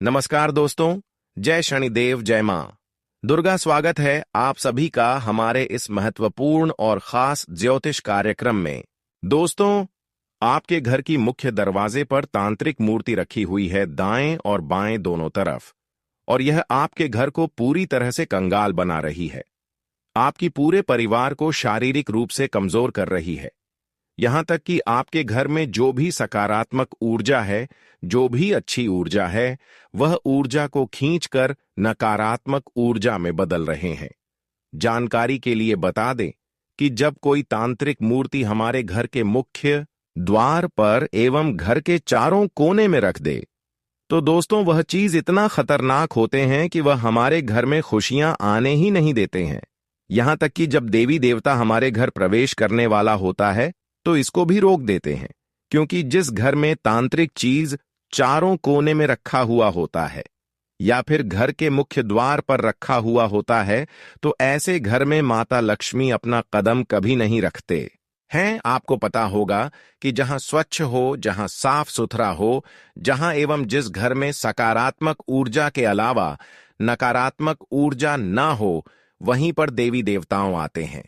नमस्कार दोस्तों। जय शनिदेव, जय मां दुर्गा। स्वागत है आप सभी का हमारे इस महत्वपूर्ण और खास ज्योतिष कार्यक्रम में। दोस्तों, आपके घर की मुख्य दरवाजे पर तांत्रिक मूर्ति रखी हुई है, दाएं और बाएं दोनों तरफ, और यह आपके घर को पूरी तरह से कंगाल बना रही है। आपकी पूरे परिवार को शारीरिक रूप से कमजोर कर रही है। यहां तक कि आपके घर में जो भी सकारात्मक ऊर्जा है, जो भी अच्छी ऊर्जा है, वह ऊर्जा को खींचकर नकारात्मक ऊर्जा में बदल रहे हैं। जानकारी के लिए बता दें कि जब कोई तांत्रिक मूर्ति हमारे घर के मुख्य द्वार पर एवं घर के चारों कोने में रख दे, तो दोस्तों वह चीज इतना खतरनाक होते हैं कि वह हमारे घर में खुशियां आने ही नहीं देते हैं। यहां तक कि जब देवी देवता हमारे घर प्रवेश करने वाला होता है तो इसको भी रोक देते हैं, क्योंकि जिस घर में तांत्रिक चीज चारों कोने में रखा हुआ होता है या फिर घर के मुख्य द्वार पर रखा हुआ होता है, तो ऐसे घर में माता लक्ष्मी अपना कदम कभी नहीं रखते हैं। आपको पता होगा कि जहां स्वच्छ हो, जहां साफ सुथरा हो, जहां एवं जिस घर में सकारात्मक ऊर्जा के अलावा नकारात्मक ऊर्जा ना हो, वहीं पर देवी देवताओं आते हैं।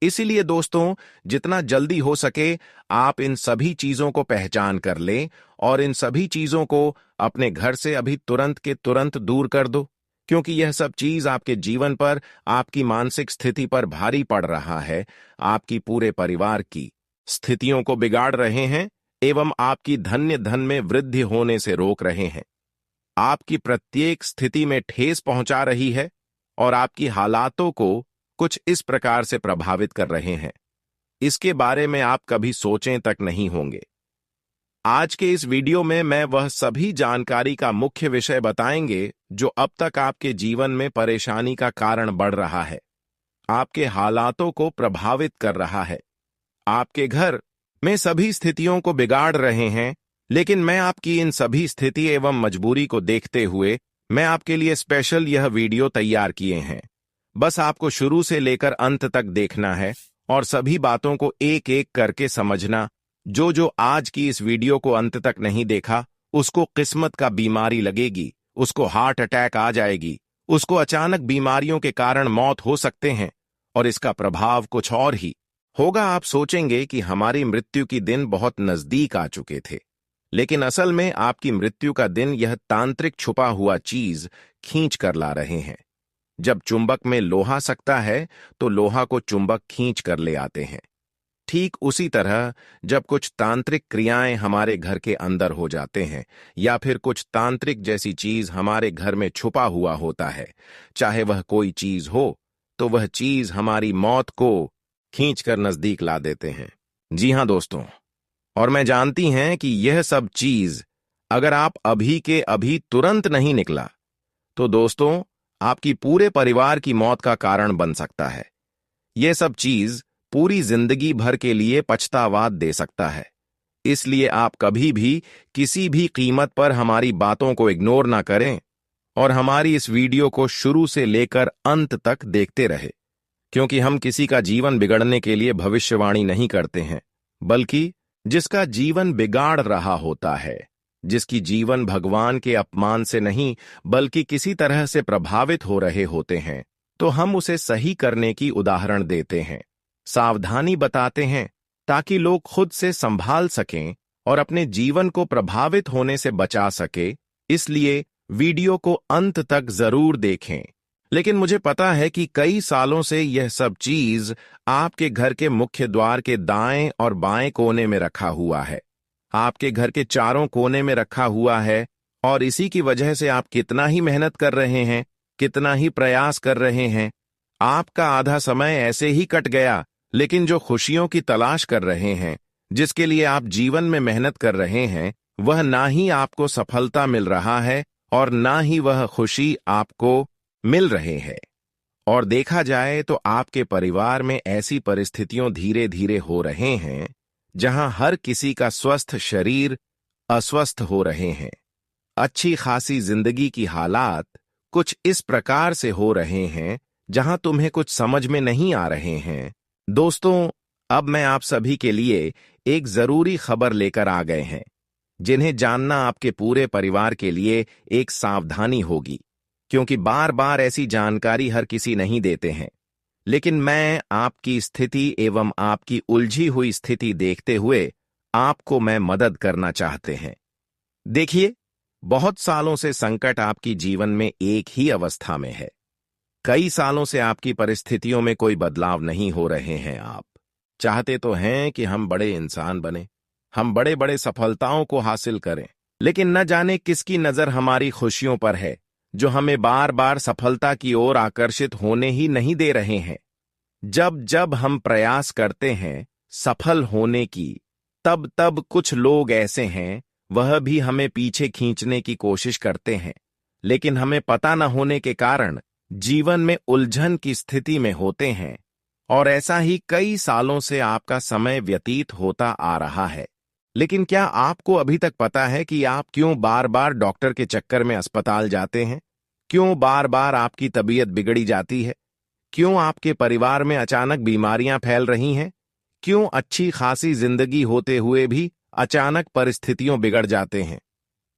इसीलिए दोस्तों, जितना जल्दी हो सके आप इन सभी चीजों को पहचान कर लें और इन सभी चीजों को अपने घर से अभी तुरंत के तुरंत दूर कर दो, क्योंकि यह सब चीज आपके जीवन पर, आपकी मानसिक स्थिति पर भारी पड़ रहा है, आपकी पूरे परिवार की स्थितियों को बिगाड़ रहे हैं एवं आपकी धन्य धन में वृद्धि होने से रोक रहे हैं। आपकी प्रत्येक स्थिति में ठेस पहुंचा रही है और आपकी हालातों को कुछ इस प्रकार से प्रभावित कर रहे हैं, इसके बारे में आप कभी सोचें तक नहीं होंगे। आज के इस वीडियो में मैं वह सभी जानकारी का मुख्य विषय बताएंगे जो अब तक आपके जीवन में परेशानी का कारण बढ़ रहा है, आपके हालातों को प्रभावित कर रहा है, आपके घर में सभी स्थितियों को बिगाड़ रहे हैं। लेकिन मैं आपकी इन सभी स्थिति एवं मजबूरी को देखते हुए मैं आपके लिए स्पेशल यह वीडियो तैयार किए हैं। बस आपको शुरू से लेकर अंत तक देखना है और सभी बातों को एक एक करके समझना। जो आज की इस वीडियो को अंत तक नहीं देखा, उसको किस्मत का बीमारी लगेगी, उसको हार्ट अटैक आ जाएगी, उसको अचानक बीमारियों के कारण मौत हो सकते हैं और इसका प्रभाव कुछ और ही होगा। आप सोचेंगे कि हमारी मृत्यु की दिन बहुत नजदीक आ चुके थे, लेकिन असल में आपकी मृत्यु का दिन यह तांत्रिक छुपा हुआ चीज खींच कर ला रहे हैं। जब चुंबक में लोहा सकता है तो लोहा को चुंबक खींच कर ले आते हैं। ठीक उसी तरह जब कुछ तांत्रिक क्रियाएं हमारे घर के अंदर हो जाते हैं या फिर कुछ तांत्रिक जैसी चीज हमारे घर में छुपा हुआ होता है, चाहे वह कोई चीज हो, तो वह चीज हमारी मौत को खींच कर नजदीक ला देते हैं। जी हां दोस्तों, और मैं जानती हैं कि यह सब चीज अगर आप अभी के अभी तुरंत नहीं निकला तो दोस्तों आपकी पूरे परिवार की मौत का कारण बन सकता है। यह सब चीज पूरी जिंदगी भर के लिए पछतावा दे सकता है। इसलिए आप कभी भी किसी भी कीमत पर हमारी बातों को इग्नोर ना करें और हमारी इस वीडियो को शुरू से लेकर अंत तक देखते रहे, क्योंकि हम किसी का जीवन बिगड़ने के लिए भविष्यवाणी नहीं करते हैं, बल्कि जिसका जीवन बिगाड़ रहा होता है, जिसकी जीवन भगवान के अपमान से नहीं बल्कि किसी तरह से प्रभावित हो रहे होते हैं, तो हम उसे सही करने की उदाहरण देते हैं, सावधानी बताते हैं, ताकि लोग खुद से संभाल सकें और अपने जीवन को प्रभावित होने से बचा सके। इसलिए वीडियो को अंत तक जरूर देखें। लेकिन मुझे पता है कि कई सालों से यह सब चीज आपके घर के मुख्य द्वार के दाएं और बाएं कोने में रखा हुआ है, आपके घर के चारों कोने में रखा हुआ है, और इसी की वजह से आप कितना ही मेहनत कर रहे हैं, कितना ही प्रयास कर रहे हैं, आपका आधा समय ऐसे ही कट गया। लेकिन जो खुशियों की तलाश कर रहे हैं, जिसके लिए आप जीवन में मेहनत कर रहे हैं, वह ना ही आपको सफलता मिल रहा है और ना ही वह खुशी आपको मिल रहे हैं। और देखा जाए तो आपके परिवार में ऐसी परिस्थितियां धीरे धीरे हो रहे हैं जहां हर किसी का स्वस्थ शरीर अस्वस्थ हो रहे हैं। अच्छी खासी जिंदगी की हालात कुछ इस प्रकार से हो रहे हैं जहां तुम्हें कुछ समझ में नहीं आ रहे हैं। दोस्तों, अब मैं आप सभी के लिए एक जरूरी खबर लेकर आ गए हैं। जिन्हें जानना आपके पूरे परिवार के लिए एक सावधानी होगी, क्योंकि बार बार ऐसी जानकारी हर किसी नहीं देते हैं। लेकिन मैं आपकी स्थिति एवं आपकी उलझी हुई स्थिति देखते हुए आपको मैं मदद करना चाहते हैं। देखिए, बहुत सालों से संकट आपकी जीवन में एक ही अवस्था में है। कई सालों से आपकी परिस्थितियों में कोई बदलाव नहीं हो रहे हैं। आप चाहते तो हैं कि हम बड़े इंसान बने, हम बड़े बड़े सफलताओं को हासिल करें, लेकिन न जाने किसकी नजर हमारी खुशियों पर है, जो हमें बार बार सफलता की ओर आकर्षित होने ही नहीं दे रहे हैं। जब जब हम प्रयास करते हैं सफल होने की, तब तब कुछ लोग ऐसे हैं, वह भी हमें पीछे खींचने की कोशिश करते हैं, लेकिन हमें पता न होने के कारण जीवन में उलझन की स्थिति में होते हैं। और ऐसा ही कई सालों से आपका समय व्यतीत होता आ रहा है। लेकिन क्या आपको अभी तक पता है कि आप क्यों बार बार डॉक्टर के चक्कर में अस्पताल जाते हैं? क्यों बार बार आपकी तबीयत बिगड़ी जाती है? क्यों आपके परिवार में अचानक बीमारियां फैल रही हैं? क्यों अच्छी खासी जिंदगी होते हुए भी अचानक परिस्थितियों बिगड़ जाते हैं?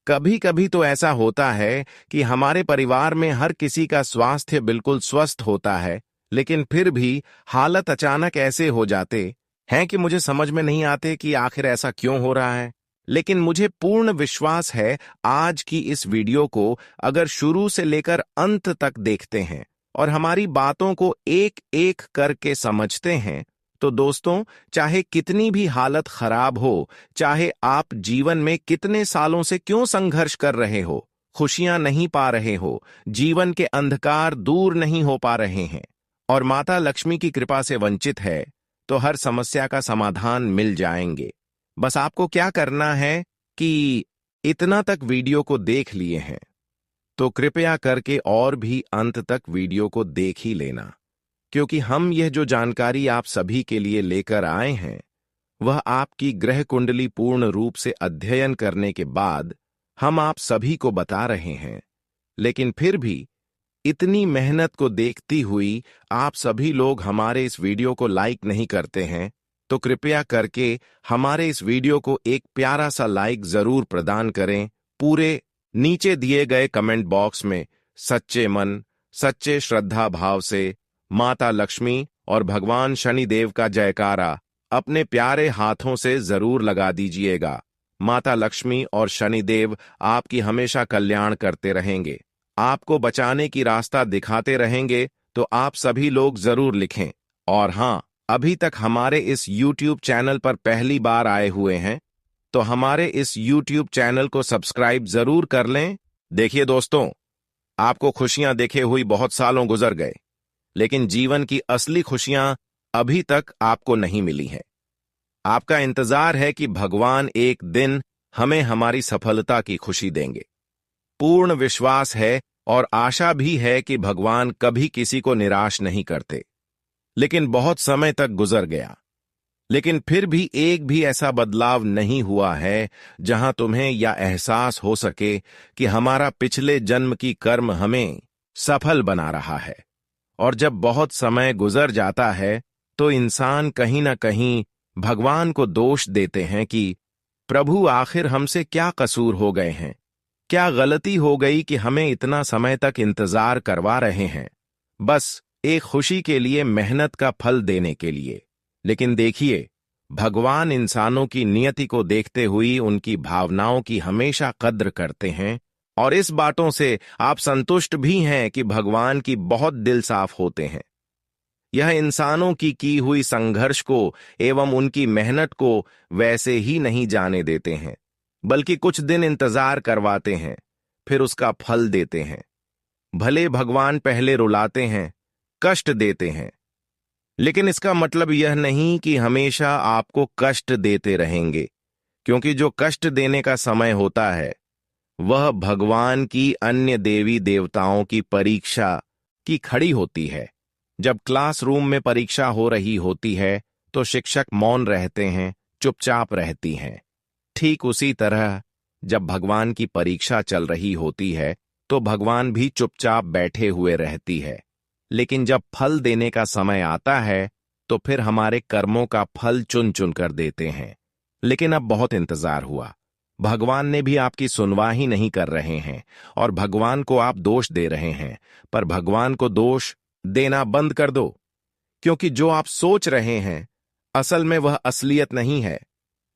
कभी कभी तो ऐसा होता है कि हमारे परिवार में हर किसी का स्वास्थ्य बिल्कुल स्वस्थ होता है, लेकिन फिर भी हालत अचानक ऐसे हो जाते हैं कि मुझे समझ में नहीं आते कि आखिर ऐसा क्यों हो रहा है। लेकिन मुझे पूर्ण विश्वास है, आज की इस वीडियो को अगर शुरू से लेकर अंत तक देखते हैं और हमारी बातों को एक एक करके समझते हैं, तो दोस्तों, चाहे कितनी भी हालत खराब हो, चाहे आप जीवन में कितने सालों से क्यों संघर्ष कर रहे हो, खुशियां नहीं पा रहे हो, जीवन के अंधकार दूर नहीं हो पा रहे हैं और माता लक्ष्मी की कृपा से वंचित है, तो हर समस्या का समाधान मिल जाएंगे। बस आपको क्या करना है कि इतना तक वीडियो को देख लिए हैं तो कृपया करके और भी अंत तक वीडियो को देख ही लेना, क्योंकि हम यह जो जानकारी आप सभी के लिए लेकर आए हैं, वह आपकी ग्रह कुंडली पूर्ण रूप से अध्ययन करने के बाद हम आप सभी को बता रहे हैं। लेकिन फिर भी इतनी मेहनत को देखती हुई आप सभी लोग हमारे इस वीडियो को लाइक नहीं करते हैं, तो कृपया करके हमारे इस वीडियो को एक प्यारा सा लाइक जरूर प्रदान करें। पूरे नीचे दिए गए कमेंट बॉक्स में सच्चे मन, सच्चे श्रद्धा भाव से माता लक्ष्मी और भगवान शनिदेव का जयकारा अपने प्यारे हाथों से जरूर लगा दीजिएगा। माता लक्ष्मी और शनिदेव आपकी हमेशा कल्याण करते रहेंगे, आपको बचाने की रास्ता दिखाते रहेंगे। तो आप सभी लोग जरूर लिखें। और हाँ, अभी तक हमारे इस YouTube चैनल पर पहली बार आए हुए हैं, तो हमारे इस YouTube चैनल को सब्सक्राइब जरूर कर लें। देखिए दोस्तों, आपको खुशियां देखे हुई बहुत सालों गुजर गए, लेकिन जीवन की असली खुशियां अभी तक आपको नहीं मिली हैं। आपका इंतजार है कि भगवान एक दिन हमें हमारी सफलता की खुशी देंगे। पूर्ण विश्वास है और आशा भी है कि भगवान कभी किसी को निराश नहीं करते। लेकिन बहुत समय तक गुजर गया, लेकिन फिर भी एक भी ऐसा बदलाव नहीं हुआ है जहां तुम्हें यह एहसास हो सके कि हमारा पिछले जन्म की कर्म हमें सफल बना रहा है। और जब बहुत समय गुजर जाता है तो इंसान कहीं ना कहीं भगवान को दोष देते हैं कि प्रभु, आखिर हमसे क्या कसूर हो गए हैं, क्या गलती हो गई कि हमें इतना समय तक इंतजार करवा रहे हैं, बस एक खुशी के लिए, मेहनत का फल देने के लिए। लेकिन देखिए, भगवान इंसानों की नियति को देखते हुए उनकी भावनाओं की हमेशा कद्र करते हैं, और इस बातों से आप संतुष्ट भी हैं कि भगवान की बहुत दिल साफ होते हैं। यह इंसानों की हुई संघर्ष को एवं उनकी मेहनत को वैसे ही नहीं जाने देते हैं, बल्कि कुछ दिन इंतजार करवाते हैं, फिर उसका फल देते हैं। भले भगवान पहले रुलाते हैं, कष्ट देते हैं, लेकिन इसका मतलब यह नहीं कि हमेशा आपको कष्ट देते रहेंगे, क्योंकि जो कष्ट देने का समय होता है वह भगवान की अन्य देवी देवताओं की परीक्षा की खड़ी होती है। जब क्लासरूम में परीक्षा हो रही होती है तो शिक्षक मौन रहते हैं, चुपचाप रहती हैं। ठीक उसी तरह जब भगवान की परीक्षा चल रही होती है तो भगवान भी चुपचाप बैठे हुए रहती है। लेकिन जब फल देने का समय आता है तो फिर हमारे कर्मों का फल चुन चुन कर देते हैं। लेकिन अब बहुत इंतजार हुआ, भगवान ने भी आपकी सुनवाई ही नहीं कर रहे हैं और भगवान को आप दोष दे रहे हैं। पर भगवान को दोष देना बंद कर दो, क्योंकि जो आप सोच रहे हैं असल में वह असलियत नहीं है,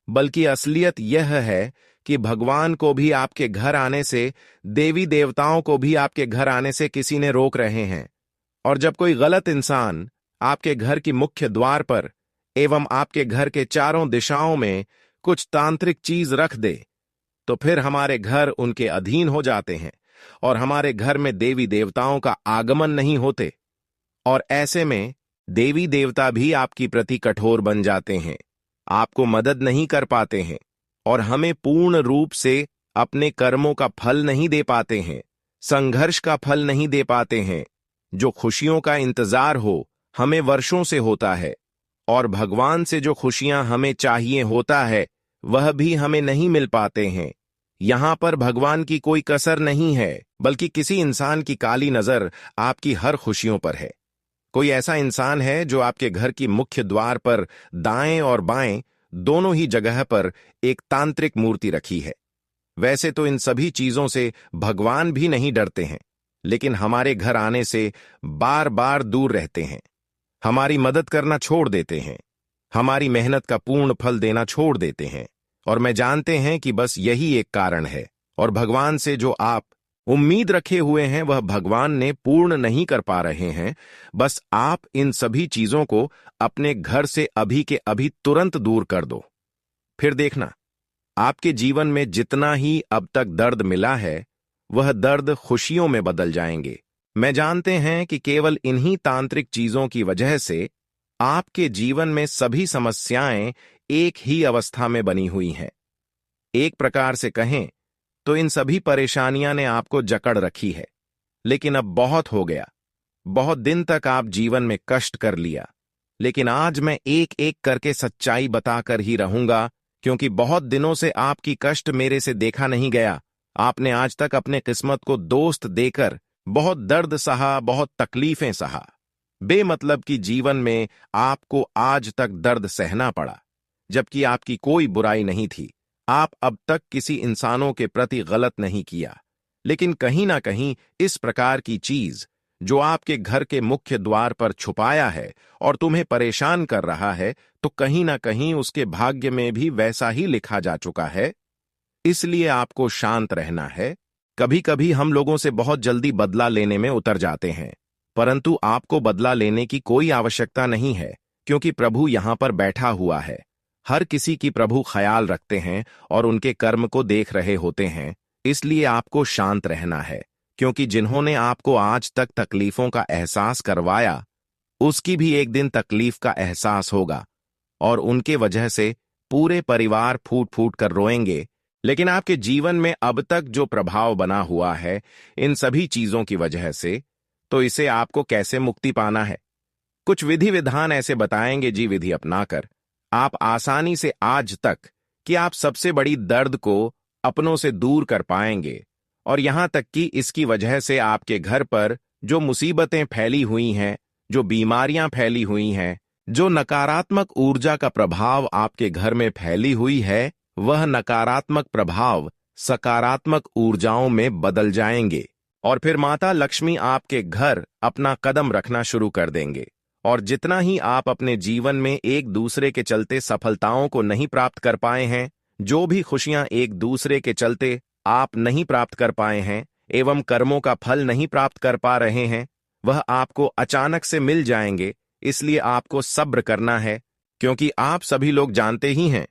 बल्कि असलियत यह है कि भगवान को भी आपके घर आने से, देवी देवताओं को भी आपके घर आने से किसी ने रोक रहे हैं। और जब कोई गलत इंसान आपके घर की मुख्य द्वार पर एवं आपके घर के चारों दिशाओं में कुछ तांत्रिक चीज रख दे, तो फिर हमारे घर उनके अधीन हो जाते हैं और हमारे घर में देवी देवताओं का आगमन नहीं होते। और ऐसे में देवी देवता भी आपकी प्रति कठोर बन जाते हैं, आपको मदद नहीं कर पाते हैं और हमें पूर्ण रूप से अपने कर्मों का फल नहीं दे पाते हैं, संघर्ष का फल नहीं दे पाते हैं। जो खुशियों का इंतजार हो हमें वर्षों से होता है, और भगवान से जो खुशियां हमें चाहिए होता है वह भी हमें नहीं मिल पाते हैं। यहां पर भगवान की कोई कसर नहीं है, बल्कि किसी इंसान की काली नजर आपकी हर खुशियों पर है। कोई ऐसा इंसान है जो आपके घर की मुख्य द्वार पर दाएं और बाएं दोनों ही जगह पर एक तांत्रिक मूर्ति रखी है। वैसे तो इन सभी चीजों से भगवान भी नहीं डरते हैं, लेकिन हमारे घर आने से बार बार दूर रहते हैं, हमारी मदद करना छोड़ देते हैं, हमारी मेहनत का पूर्ण फल देना छोड़ देते हैं। और मैं जानते हैं कि बस यही एक कारण है, और भगवान से जो आप उम्मीद रखे हुए हैं वह भगवान ने पूर्ण नहीं कर पा रहे हैं। बस आप इन सभी चीजों को अपने घर से अभी के अभी तुरंत दूर कर दो। फिर देखना, आपके जीवन में जितना ही अब तक दर्द मिला है वह दर्द खुशियों में बदल जाएंगे। मैं जानते हैं कि केवल इन्हीं तांत्रिक चीजों की वजह से आपके जीवन में सभी समस्याएं एक ही अवस्था में बनी हुई हैं। एक प्रकार से कहें तो इन सभी परेशानियां ने आपको जकड़ रखी है। लेकिन अब बहुत हो गया, बहुत दिन तक आप जीवन में कष्ट कर लिया। लेकिन आज मैं एक एक करके सच्चाई बताकर ही रहूंगा, क्योंकि बहुत दिनों से आपकी कष्ट मेरे से देखा नहीं गया। आपने आज तक अपने किस्मत को दोस्त देकर बहुत दर्द सहा, बहुत तकलीफें सहा। बेमतलब की जीवन में आपको आज तक दर्द सहना पड़ा, जबकि आपकी कोई बुराई नहीं थी। आप अब तक किसी इंसानों के प्रति गलत नहीं किया, लेकिन कहीं ना कहीं इस प्रकार की चीज जो आपके घर के मुख्य द्वार पर छुपाया है और तुम्हें परेशान कर रहा है, तो कहीं ना कहीं उसके भाग्य में भी वैसा ही लिखा जा चुका है। इसलिए आपको शांत रहना है। कभी कभी हम लोगों से बहुत जल्दी बदला लेने में उतर जाते हैं, परंतु आपको बदला लेने की कोई आवश्यकता नहीं है, क्योंकि प्रभु यहां पर बैठा हुआ है। हर किसी की प्रभु ख्याल रखते हैं और उनके कर्म को देख रहे होते हैं। इसलिए आपको शांत रहना है, क्योंकि जिन्होंने आपको आज तक तकलीफों का एहसास करवाया उसकी भी एक दिन तकलीफ का एहसास होगा, और उनके वजह से पूरे परिवार फूट फूट कर रोएंगे। लेकिन आपके जीवन में अब तक जो प्रभाव बना हुआ है इन सभी चीजों की वजह से, तो इसे आपको कैसे मुक्ति पाना है। कुछ विधि विधान ऐसे बताएंगे जी, विधि अपनाकर आप आसानी से आज तक कि आप सबसे बड़ी दर्द को अपनों से दूर कर पाएंगे। और यहां तक कि इसकी वजह से आपके घर पर जो मुसीबतें फैली हुई हैं, जो बीमारियां फैली हुई हैं, जो नकारात्मक ऊर्जा का प्रभाव आपके घर में फैली हुई है, वह नकारात्मक प्रभाव सकारात्मक ऊर्जाओं में बदल जाएंगे। और फिर माता लक्ष्मी आपके घर अपना कदम रखना शुरू कर देंगे। और जितना ही आप अपने जीवन में एक दूसरे के चलते सफलताओं को नहीं प्राप्त कर पाए हैं, जो भी खुशियां एक दूसरे के चलते आप नहीं प्राप्त कर पाए हैं एवं कर्मों का फल नहीं प्राप्त कर पा रहे हैं, वह आपको अचानक से मिल जाएंगे। इसलिए आपको सब्र करना है, क्योंकि आप सभी लोग जानते ही हैं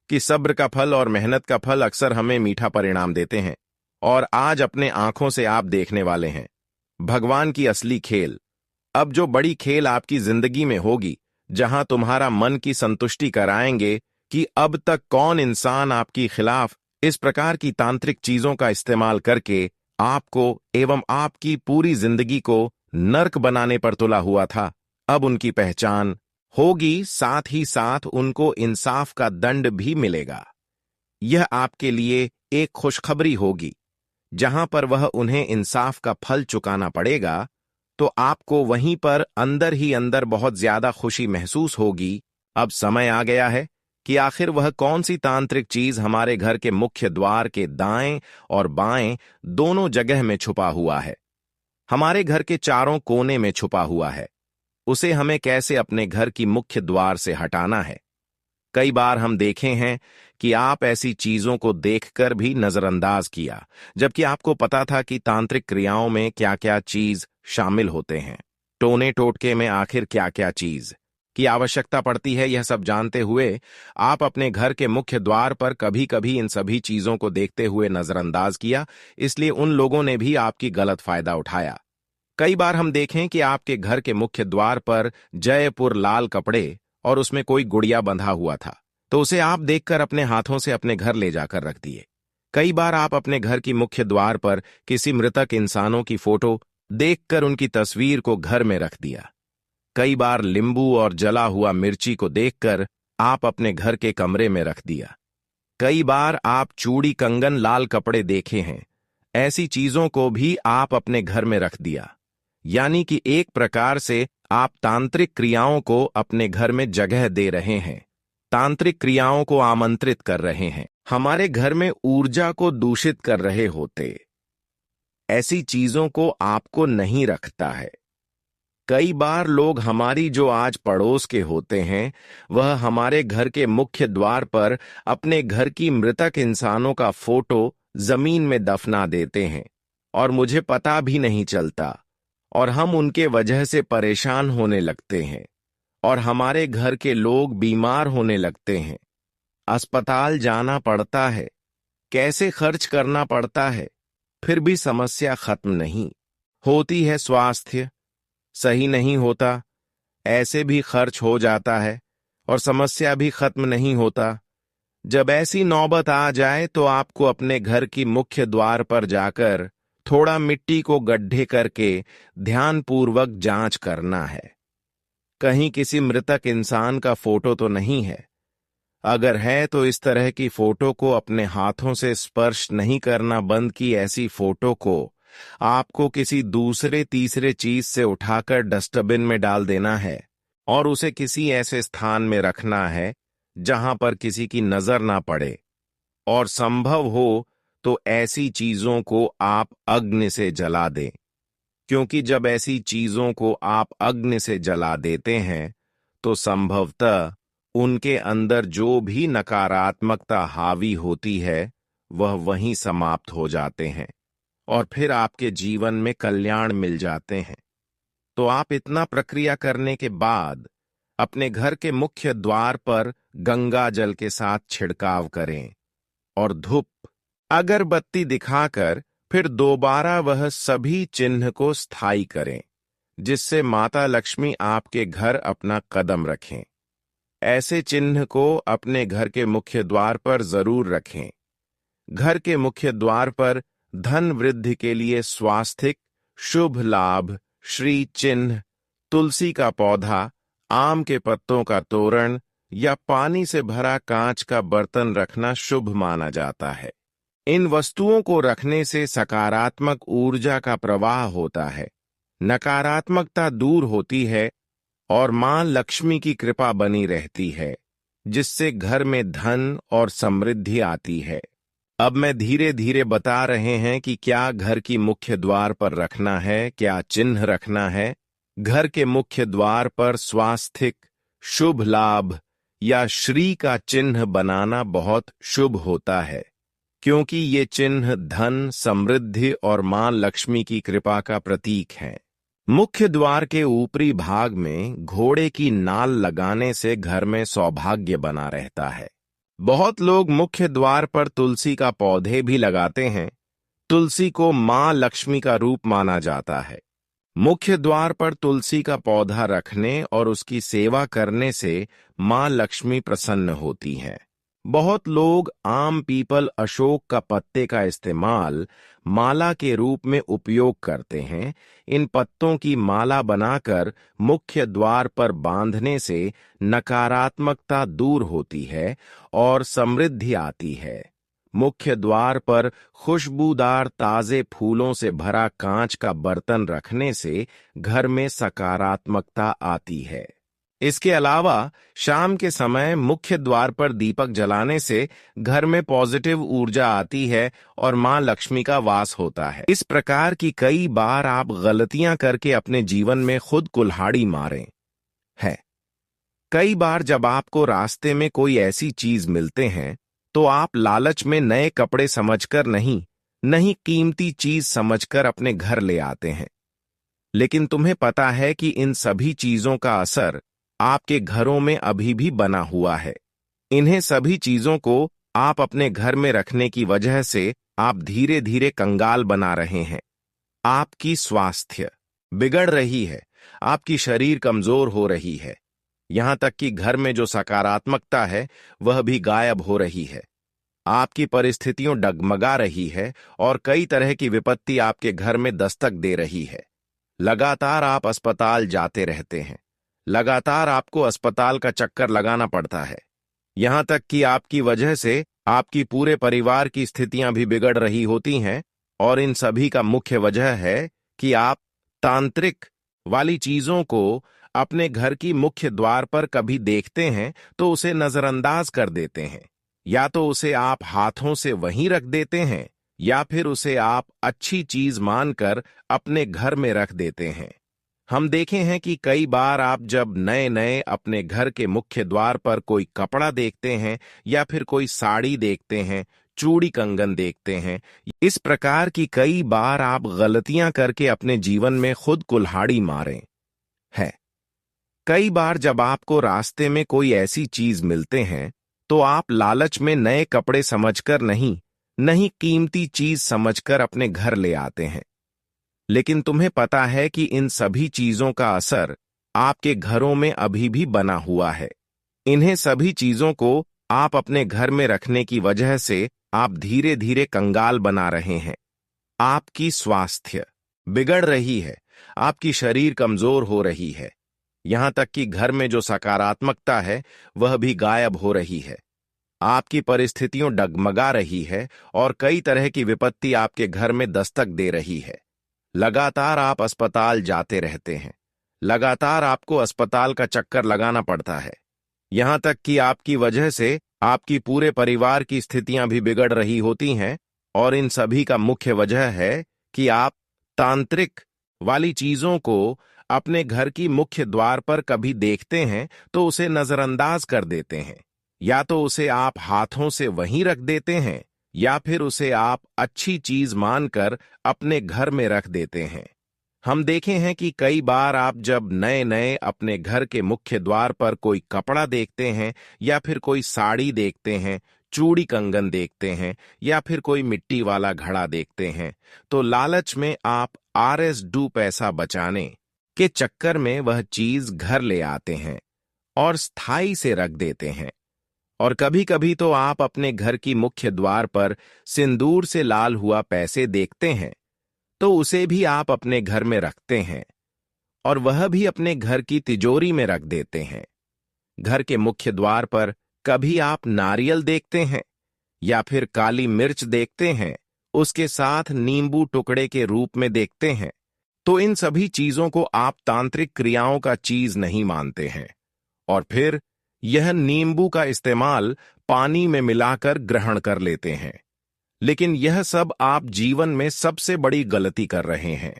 कि सब्र का फल और मेहनत का फल अक्सर हमें मीठा परिणाम देते हैं। और आज अपने आंखों से आप देखने वाले हैं भगवान की असली खेल। अब जो बड़ी खेल आपकी जिंदगी में होगी, जहां तुम्हारा मन की संतुष्टि कराएंगे कि अब तक कौन इंसान आपके खिलाफ इस प्रकार की तांत्रिक चीजों का इस्तेमाल करके आपको एवं आपकी पूरी जिंदगी को नर्क बनाने पर तुला हुआ था। अब उनकी पहचान होगी, साथ ही साथ उनको इंसाफ का दंड भी मिलेगा। यह आपके लिए एक खुशखबरी होगी, जहां पर वह उन्हें इंसाफ का फल चुकाना पड़ेगा, तो आपको वहीं पर अंदर ही अंदर बहुत ज्यादा खुशी महसूस होगी। अब समय आ गया है कि आखिर वह कौन सी तांत्रिक चीज हमारे घर के मुख्य द्वार के दाएं और बाएं दोनों जगह में छुपा हुआ है, हमारे घर के चारों कोने में छुपा हुआ है। उसे हमें कैसे अपने घर की मुख्य द्वार से हटाना है। कई बार हम देखे हैं कि आप ऐसी चीजों को देखकर भी नजरअंदाज किया, जबकि आपको पता था कि तांत्रिक क्रियाओं में क्या क्या चीज शामिल होते हैं। टोने टोटके में आखिर क्या क्या चीज की आवश्यकता पड़ती है, यह सब जानते हुए आप अपने घर के मुख्य द्वार पर कभी कभी इन सभी चीजों को देखते हुए नजरअंदाज किया, इसलिए उन लोगों ने भी आपकी गलत फायदा उठाया। कई बार हम देखें कि आपके घर के मुख्य द्वार पर जयपुर लाल कपड़े और उसमें कोई गुड़िया बंधा हुआ था, तो उसे आप देखकर अपने हाथों से अपने घर ले जाकर रख दिए। कई बार आप अपने घर की मुख्य द्वार पर किसी मृतक इंसानों की फोटो देखकर उनकी तस्वीर को घर में रख दिया। कई बार नींबू और जला हुआ मिर्ची को देखकर आप अपने घर के कमरे में रख दिया। कई बार आप चूड़ी कंगन लाल कपड़े देखे हैं, ऐसी चीजों को भी आप अपने घर में रख दिया। यानी कि एक प्रकार से आप तांत्रिक क्रियाओं को अपने घर में जगह दे रहे हैं, तांत्रिक क्रियाओं को आमंत्रित कर रहे हैं, हमारे घर में ऊर्जा को दूषित कर रहे होते। ऐसी चीजों को आपको नहीं रखता है। कई बार लोग हमारी जो आज पड़ोस के होते हैं, वह हमारे घर के मुख्य द्वार पर अपने घर की मृतक इंसानों का फोटो जमीन में दफना देते हैं और मुझे पता भी नहीं चलता, और हम उनके वजह से परेशान होने लगते हैं और हमारे घर के लोग बीमार होने लगते हैं। अस्पताल जाना पड़ता है, कैसे खर्च करना पड़ता है, फिर भी समस्या खत्म नहीं होती है। स्वास्थ्य सही नहीं होता, ऐसे भी खर्च हो जाता है और समस्या भी खत्म नहीं होता। जब ऐसी नौबत आ जाए तो आपको अपने घर की मुख्य द्वार पर जाकर थोड़ा मिट्टी को गड्ढे करके ध्यानपूर्वक जांच करना है, कहीं किसी मृतक इंसान का फोटो तो नहीं है। अगर है तो इस तरह की फोटो को अपने हाथों से स्पर्श नहीं करना बंद की ऐसी फोटो को आपको किसी दूसरे तीसरे चीज से उठाकर डस्टबिन में डाल देना है और उसे किसी ऐसे स्थान में रखना है जहां पर किसी की नजर ना पड़े, और संभव हो तो ऐसी चीजों को आप अग्नि से जला दें, क्योंकि जब ऐसी चीजों को आप अग्नि से जला देते हैं तो संभवतः उनके अंदर जो भी नकारात्मकता हावी होती है वह वहीं समाप्त हो जाते हैं और फिर आपके जीवन में कल्याण मिल जाते हैं। तो आप इतना प्रक्रिया करने के बाद अपने घर के मुख्य द्वार पर गंगा जल के साथ छिड़काव करें और धूप अगरबत्ती दिखाकर फिर दोबारा वह सभी चिन्ह को स्थायी करें, जिससे माता लक्ष्मी आपके घर अपना कदम रखें। ऐसे चिन्ह को अपने घर के मुख्य द्वार पर जरूर रखें। घर के मुख्य द्वार पर धन वृद्धि के लिए स्वास्थिक, शुभ लाभ, श्री चिन्ह, तुलसी का पौधा, आम के पत्तों का तोरण या पानी से भरा कांच का बर्तन रखना शुभ माना जाता है। इन वस्तुओं को रखने से सकारात्मक ऊर्जा का प्रवाह होता है, नकारात्मकता दूर होती है और मां लक्ष्मी की कृपा बनी रहती है, जिससे घर में धन और समृद्धि आती है। अब मैं धीरे धीरे बता रहे हैं कि क्या घर की मुख्य द्वार पर रखना है, क्या चिन्ह रखना है। घर के मुख्य द्वार पर स्वास्थिक, शुभ लाभ या श्री का चिन्ह बनाना बहुत शुभ होता है, क्योंकि ये चिन्ह धन, समृद्धि और मां लक्ष्मी की कृपा का प्रतीक है। मुख्य द्वार के ऊपरी भाग में घोड़े की नाल लगाने से घर में सौभाग्य बना रहता है। बहुत लोग मुख्य द्वार पर तुलसी का पौधे भी लगाते हैं। तुलसी को मां लक्ष्मी का रूप माना जाता है। मुख्य द्वार पर तुलसी का पौधा रखने और उसकी सेवा करने से मां लक्ष्मी प्रसन्न होती हैं। बहुत लोग आम, पीपल, अशोक का पत्ते का इस्तेमाल माला के रूप में उपयोग करते हैं। इन पत्तों की माला बनाकर मुख्य द्वार पर बांधने से नकारात्मकता दूर होती है और समृद्धि आती है। मुख्य द्वार पर खुशबूदार ताजे फूलों से भरा कांच का बर्तन रखने से घर में सकारात्मकता आती है। इसके अलावा शाम के समय मुख्य द्वार पर दीपक जलाने से घर में पॉजिटिव ऊर्जा आती है और मां लक्ष्मी का वास होता है। इस प्रकार की कई बार आप गलतियां करके अपने जीवन में खुद कुल्हाड़ी मारे हैं। कई बार जब आपको रास्ते में कोई ऐसी चीज मिलते हैं तो आप लालच में नए कपड़े समझकर नहीं कीमती चीज समझकर अपने घर ले आते हैं। लेकिन तुम्हें पता है कि इन सभी चीजों का असर आपके घरों में अभी भी बना हुआ है। इन्हें सभी चीजों को आप अपने घर में रखने की वजह से आप धीरे धीरे कंगाल बना रहे हैं। आपकी स्वास्थ्य बिगड़ रही है, आपकी शरीर कमजोर हो रही है, यहां तक कि घर में जो सकारात्मकता है वह भी गायब हो रही है। आपकी परिस्थितियों डगमगा रही है और कई तरह की विपत्ति आपके घर में दस्तक दे रही है। लगातार आप अस्पताल जाते रहते हैं, लगातार आपको अस्पताल का चक्कर लगाना पड़ता है, यहां तक कि आपकी वजह से आपकी पूरे परिवार की स्थितियां भी बिगड़ रही होती हैं। और इन सभी का मुख्य वजह है कि आप तांत्रिक वाली चीजों को अपने घर की मुख्य द्वार पर कभी देखते हैं तो उसे नजरअंदाज कर देते हैं, या तो उसे आप हाथों से वहीं रख देते हैं या फिर उसे आप अच्छी चीज मानकर अपने घर में रख देते हैं। हम देखे हैं कि कई बार आप जब नए नए अपने घर के मुख्य द्वार पर कोई कपड़ा देखते हैं या फिर कोई साड़ी देखते हैं, चूड़ी कंगन देखते हैं, इस प्रकार की कई बार आप गलतियां करके अपने जीवन में खुद कुल्हाड़ी मारे हैं। कई बार जब आपको रास्ते में कोई ऐसी चीज मिलते हैं तो आप लालच में नए कपड़े समझकर नहीं कीमती चीज समझकर अपने घर ले आते हैं। लेकिन तुम्हें पता है कि इन सभी चीजों का असर आपके घरों में अभी भी बना हुआ है। इन्हें सभी चीजों को आप अपने घर में रखने की वजह से आप धीरे धीरे कंगाल बना रहे हैं। आपकी स्वास्थ्य बिगड़ रही है, आपकी शरीर कमजोर हो रही है, यहां तक कि घर में जो सकारात्मकता है वह भी गायब हो रही है। आपकी परिस्थितियों डगमगा रही है और कई तरह की विपत्ति आपके घर में दस्तक दे रही है। लगातार आप अस्पताल जाते रहते हैं, लगातार आपको अस्पताल का चक्कर लगाना पड़ता है, यहां तक कि आपकी वजह से आपकी पूरे परिवार की स्थितियां भी बिगड़ रही होती हैं। और इन सभी का मुख्य वजह है कि आप तांत्रिक वाली चीजों को अपने घर की मुख्य द्वार पर कभी देखते हैं तो उसे नजरअंदाज कर देते हैं, या तो उसे आप हाथों से वहीं रख देते हैं या फिर उसे आप अच्छी चीज मानकर अपने घर में रख देते हैं। हम देखे हैं कि कई बार आप जब नए नए अपने घर के मुख्य द्वार पर कोई कपड़ा देखते हैं या फिर कोई साड़ी देखते हैं, चूड़ी कंगन देखते हैं या फिर कोई मिट्टी वाला घड़ा देखते हैं, तो लालच में आप RS पैसा बचाने के चक्कर में वह चीज घर ले आते हैं और स्थायी से रख देते हैं। और कभी कभी तो आप अपने घर की मुख्य द्वार पर सिंदूर से लाल हुआ पैसे देखते हैं तो उसे भी आप अपने घर में रखते हैं और वह भी अपने घर की तिजोरी में रख देते हैं। घर के मुख्य द्वार पर कभी आप नारियल देखते हैं या फिर काली मिर्च देखते हैं, उसके साथ नींबू टुकड़े के रूप में देखते हैं, तो इन सभी चीजों को आप तांत्रिक क्रियाओं का चीज नहीं मानते हैं और फिर यह नींबू का इस्तेमाल पानी में मिलाकर ग्रहण कर लेते हैं। लेकिन यह सब आप जीवन में सबसे बड़ी गलती कर रहे हैं।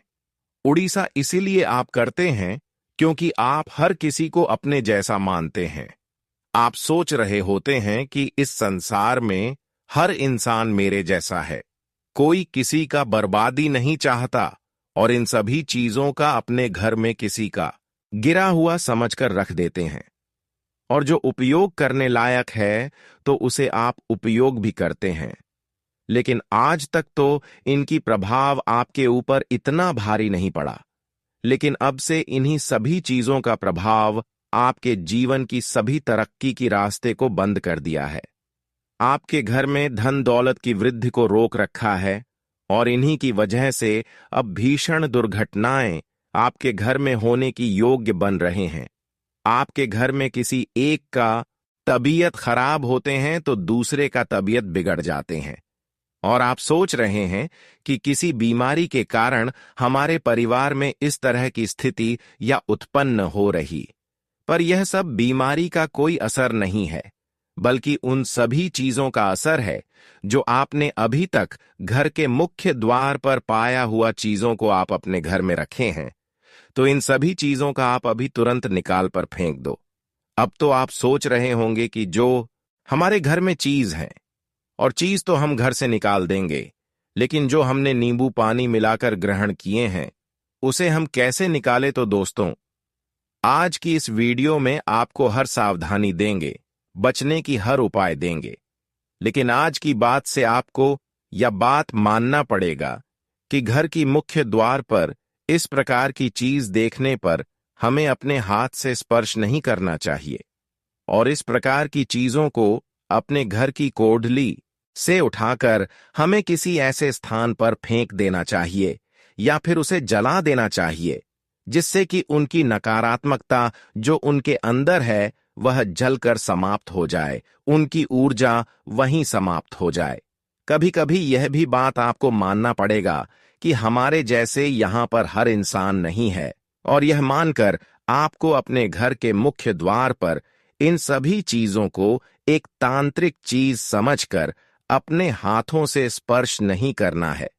उड़ीसा इसीलिए आप करते हैं क्योंकि आप हर किसी को अपने जैसा मानते हैं। आप सोच रहे होते हैं कि इस संसार में हर इंसान मेरे जैसा है, कोई किसी का बर्बादी नहीं चाहता, और इन सभी चीजों का अपने घर में किसी का गिरा हुआ समझकर रख देते हैं। और जो उपयोग करने लायक है तो उसे आप उपयोग भी करते हैं। लेकिन आज तक तो इनकी प्रभाव आपके ऊपर इतना भारी नहीं पड़ा, लेकिन अब से इन्हीं सभी चीजों का प्रभाव आपके जीवन की सभी तरक्की की रास्ते को बंद कर दिया है। आपके घर में धन दौलत की वृद्धि को रोक रखा है और इन्हीं की वजह से अब भीषण दुर्घटनाएं आपके घर में होने की योग्य बन रहे हैं। आपके घर में किसी एक का तबीयत खराब होते हैं तो दूसरे का तबीयत बिगड़ जाते हैं, और आप सोच रहे हैं कि किसी बीमारी के कारण हमारे परिवार में इस तरह की स्थिति या उत्पन्न हो रही। पर यह सब बीमारी का कोई असर नहीं है, बल्कि उन सभी चीजों का असर है जो आपने अभी तक घर के मुख्य द्वार पर पाया हुआ चीजों को आप अपने घर में रखे हैं। तो इन सभी चीजों का आप अभी तुरंत निकाल पर फेंक दो। अब तो आप सोच रहे होंगे कि जो हमारे घर में चीज है, और चीज तो हम घर से निकाल देंगे, लेकिन जो हमने नींबू पानी मिलाकर ग्रहण किए हैं उसे हम कैसे निकालें? तो दोस्तों, आज की इस वीडियो में आपको हर सावधानी देंगे, बचने की हर उपाय देंगे। लेकिन आज की बात से आपको यह बात मानना पड़ेगा कि घर की मुख्य द्वार पर इस प्रकार की चीज देखने पर हमें अपने हाथ से स्पर्श नहीं करना चाहिए, और इस प्रकार की चीजों को अपने घर की कोठली से उठाकर हमें किसी ऐसे स्थान पर फेंक देना चाहिए या फिर उसे जला देना चाहिए, जिससे कि उनकी नकारात्मकता जो उनके अंदर है वह जलकर समाप्त हो जाए, उनकी ऊर्जा वहीं समाप्त हो जाए। कभी कभी यह भी बात आपको मानना पड़ेगा कि हमारे जैसे यहां पर हर इंसान नहीं है, और यह मानकर आपको अपने घर के मुख्य द्वार पर इन सभी चीजों को एक तांत्रिक चीज समझकर अपने हाथों से स्पर्श नहीं करना है,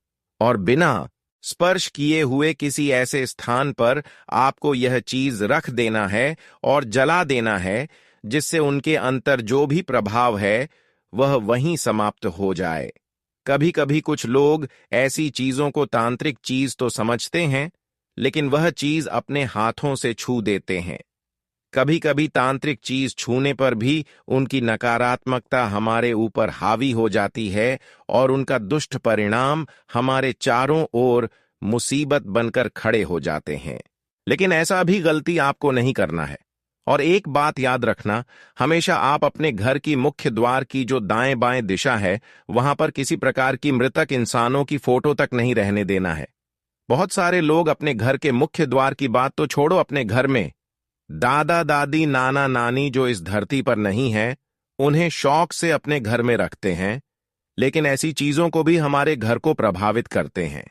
और बिना स्पर्श किए हुए किसी ऐसे स्थान पर आपको यह चीज रख देना है और जला देना है, जिससे उनके अंतर जो भी प्रभाव है वह वहीं समाप्त हो जाए। कभी कभी कुछ लोग ऐसी चीजों को तांत्रिक चीज तो समझते हैं, लेकिन वह चीज अपने हाथों से छू देते हैं। कभी कभी तांत्रिक चीज छूने पर भी उनकी नकारात्मकता हमारे ऊपर हावी हो जाती है, और उनका दुष्ट परिणाम हमारे चारों ओर मुसीबत बनकर खड़े हो जाते हैं। लेकिन ऐसा भी गलती आपको नहीं करना है। और एक बात याद रखना, हमेशा आप अपने घर की मुख्य द्वार की जो दाएं बाएं दिशा है वहां पर किसी प्रकार की मृतक इंसानों की फोटो तक नहीं रहने देना है। बहुत सारे लोग अपने घर के मुख्य द्वार की बात तो छोड़ो, अपने घर में दादा दादी नाना नानी जो इस धरती पर नहीं है उन्हें शौक से अपने घर में रखते हैं, लेकिन ऐसी चीजों को भी हमारे घर को प्रभावित करते हैं।